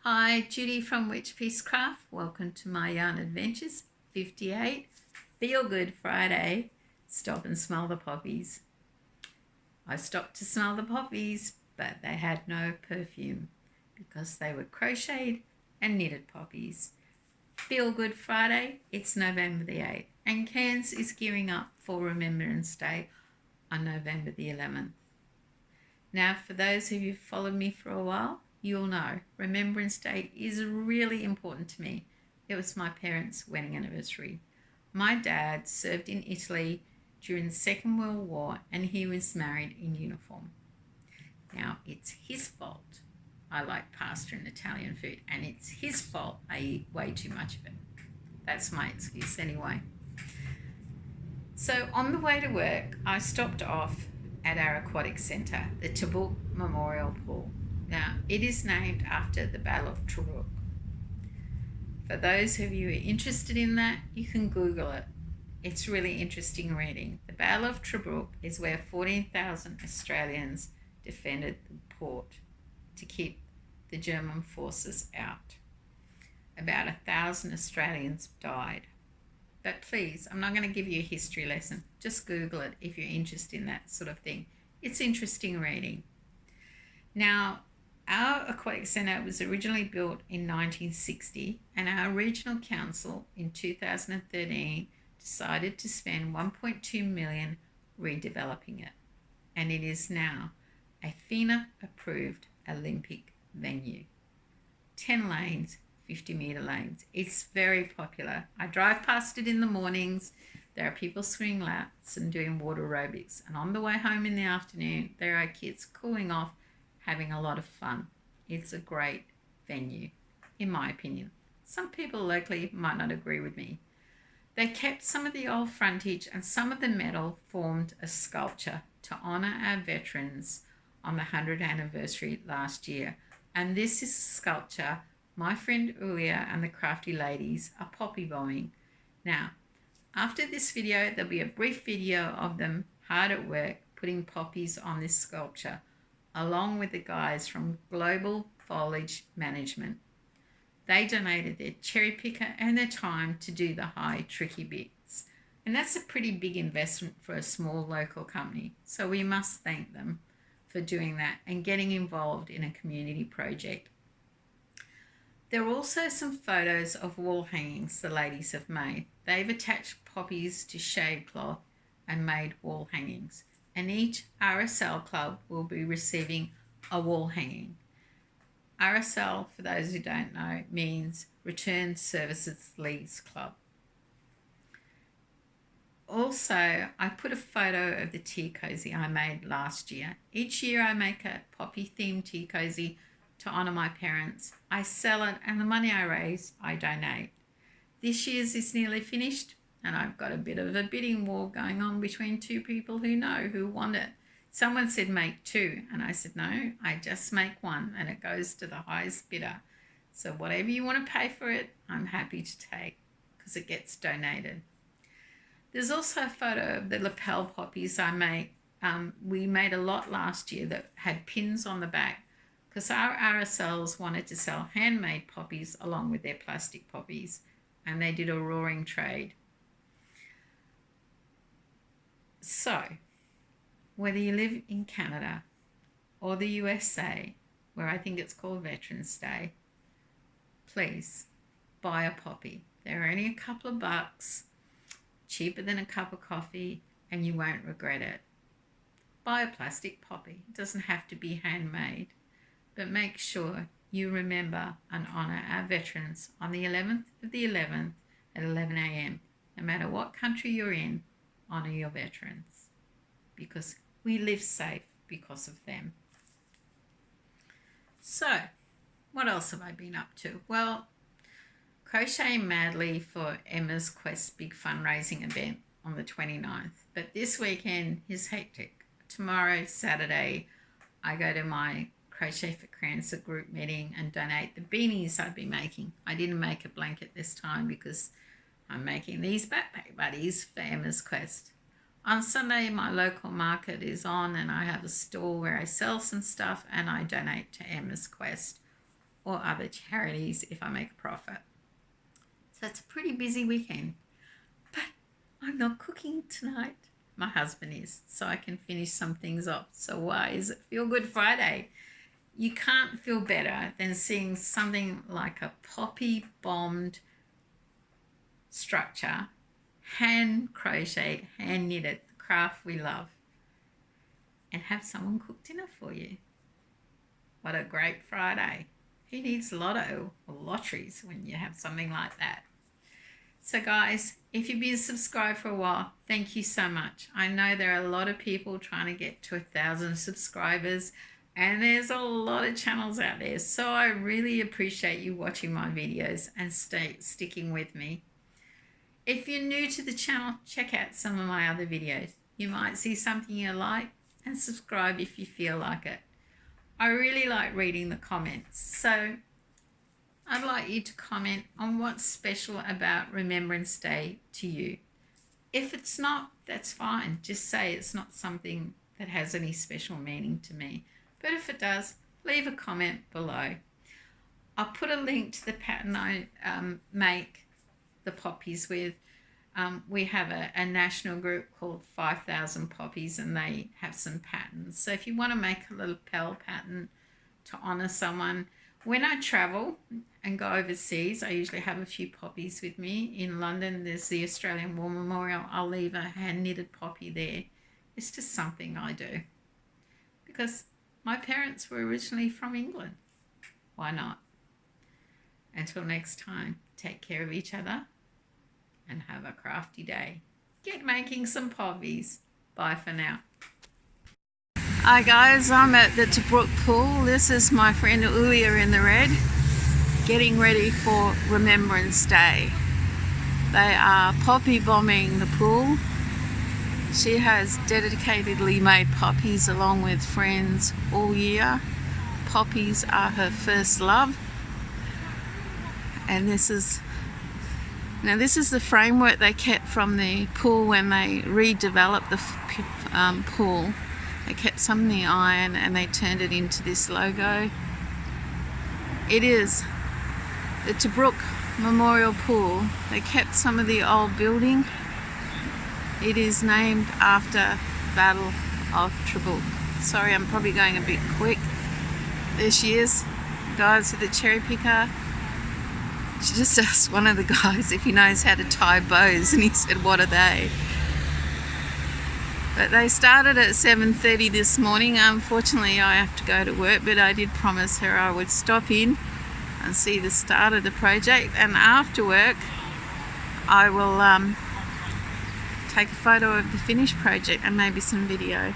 Hi, Judy from Witchpeace Craft. Welcome to my yarn adventures. 58. Feel Good Friday. Stop and smell the poppies. I stopped to smell the poppies, but they had no perfume because they were crocheted and knitted poppies. Feel Good Friday. It's November the 8th, and Cairns is gearing up for Remeberance Day on November the 11th. Now, for those of you who've followed me for a while, you'll know Remeberance Day is really important to me. It was my parents' wedding anniversary. My dad served in Italy during the Second World War and he was married in uniform. Now, it's his fault I like pasta and Italian food, and it's his fault I eat way too much of it. That's my excuse anyway. So on the way to work, I stopped off at our aquatic centre, the Tobruk Memorial Pool. Now, it is named after the Battle of Tobruk. For those of you who are interested in that, you can Google it. It's really interesting reading. The Battle of Tobruk is where 14,000 Australians defended the port to keep the German forces out. About 1,000 Australians died. But please, I'm not going to give you a history lesson. Just Google it if you're interested in that sort of thing. It's interesting reading. Now, our aquatic centre was originally built in 1960, and our regional council in 2013 decided to spend $1.2 million redeveloping it, and it is now a FINA-approved Olympic venue. 10 lanes, 50-metre lanes. It's very popular. I drive past it in the mornings. There are people swimming laps and doing water aerobics, and on the way home in the afternoon, there are kids cooling off, having a lot of fun. It's a great venue, in my opinion. Some people locally might not agree with me. They kept some of the old frontage, and some of the metal formed a sculpture to honour our veterans on the 100th anniversary last year. And this is a sculpture my friend Ulia and the crafty ladies are poppy bombing. Now, after this video, there'll be a brief video of them hard at work putting poppies on this sculpture, along with the guys from Global Foliage Management. They donated their cherry picker and their time to do the high, tricky bits. And that's a pretty big investment for a small local company. So we must thank them for doing that and getting involved in a community project. There are also some photos of wall hangings the ladies have made. They've attached poppies to shade cloth and made wall hangings. And each RSL club will be receiving a wall hanging. RSL, for those who don't know, means Returned Services Leagues Club. Also, I put a photo of the tea cozy I made last year. Each year I make a poppy-themed tea cozy to honour my parents. I sell it, and the money I raise, I donate. This year's is nearly finished, and I've got a bit of a bidding war going on between two people who know who want it. Someone said make two, and I said no, I just make one, and it goes to the highest bidder. So whatever you want to pay for it, I'm happy to take, because it gets donated. There's also a photo of the lapel poppies I make. We made a lot last year that had pins on the back, because our RSLs wanted to sell handmade poppies along with their plastic poppies, and they did a roaring trade. So, whether you live in Canada or the USA, where I think it's called Veterans Day, please buy a poppy. They're only a couple of bucks, cheaper than a cup of coffee, and you won't regret it. Buy a plastic poppy. It doesn't have to be handmade, but make sure you remember and honour our veterans on the 11th of the 11th at 11 a.m. No matter what country you're in, honour your veterans, because we live safe because of them. So, what else have I been up to? Well, crocheting madly for Emma's Quest big fundraising event on the 29th. But this weekend is hectic. Tomorrow, Saturday, I go to my Crochet for Cancer group meeting and donate the beanies I've been making. I didn't make a blanket this time because I'm making these backpack buddies for Emma's Quest. On Sunday, my local market is on, and I have a store where I sell some stuff and I donate to Emma's Quest. or other charities if I make a profit. So it's a pretty busy weekend, but I'm not cooking tonight. My husband is, so I can finish some things off. So why is it Feel Good Friday? You can't feel better than seeing something like a poppy bombed structure, hand crocheted, hand knitted, the craft we love, and have someone cook dinner for you. What a great Friday. Who needs lotto or lotteries when you have something like that? So guys, if you've been subscribed for a while, thank you so much. I know there are a lot of people trying to get to 1,000 subscribers, and there's a lot of channels out there. So I really appreciate you watching my videos and sticking with me. If you're new to the channel, check out some of my other videos. You might see something you like, and subscribe if you feel like it. I really like reading the comments, so I'd like you to comment on what's special about Remembrance Day to you. If it's not, that's fine. Just say it's not something that has any special meaning to me. But if it does, leave a comment below. I'll put a link to the pattern I make the poppies with. We have a national group called 5,000 Poppies, and they have some patterns. So if you want to make a little pearl pattern to honour someone, when I travel and go overseas, I usually have a few poppies with me. In London, there's the Australian War Memorial. I'll leave a hand-knitted poppy there. It's just something I do. Because my parents were originally from England. Why not? Until next time, take care of each other and have a crafty day. Get making some poppies. Bye for now. Hi guys, I'm at the Brook Pool. This is my friend Ulia in the red, getting ready for Remembrance Day. They are poppy bombing the pool. She has dedicatedly made poppies along with friends all year. Poppies are her first love. And this is the framework they kept from the pool when they redeveloped the pool. They kept some of the iron and they turned it into this logo. It is the Tobruk Memorial Pool. They kept some of the old building. It is named after Battle of Tobruk. Sorry, I'm probably going a bit quick. There she is, guys with the cherry picker. She just asked one of the guys if he knows how to tie bows, and he said, "What are they?" But they started at 7:30 this morning. Unfortunately, I have to go to work, but I did promise her I would stop in and see the start of the project. And after work, I will take a photo of the finished project and maybe some video.